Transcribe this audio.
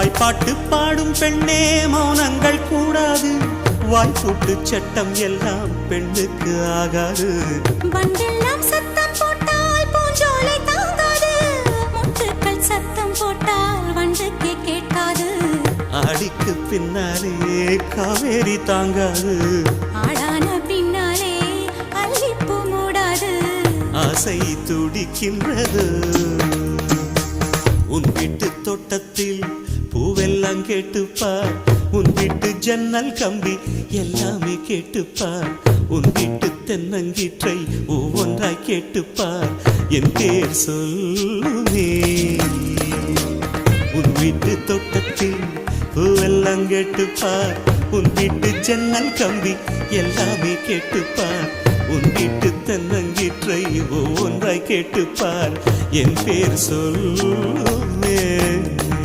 வாய்ப்பாட்டு பாடும் பெண்ணே மௌனங்கள் கூடாது. வாய்ப்பூட்டு சட்டம் எல்லாம் பெண்ணுக்கு ஆகாது. வண்டெல்லாம் சத்தம் போட்டால் பூஞ்சோலை தாங்காது. முட்டுக்கள் சத்தம் போட்டால் வண்டுக்கே கேட்காது. ஆடிக்கு பின்னாலே காவேரி தாங்காது. ஆடான பின்னாலே அல்லிப்பூ மூடாது. ஆசை துடிக்கின்றது. உன் வீட்டு தோட்டத்தில் பூவெல்லாம் கேட்டுப்பார். உன் வீட்டு ஜன்னல் கம்பி எல்லாமே கேட்டுப்பார். உன் வீட்டு தென்னங்கீற்றை ஒவ்வொன்றாய் கேட்டுப்பார். என் பேர் சொல்லுமே. உன் வீட்டு தோட்டத்தில் பூவெல்லாம் கேட்டுப்பார். உன் வீட்டு ஜன்னல் கம்பி எல்லாமே கேட்டுப்பார். உன் வீட்டு தென்னங்கீற்றை ஒவ்வொன்றாய் கேட்டுப்பார். என் பேர் சொல்லுமே.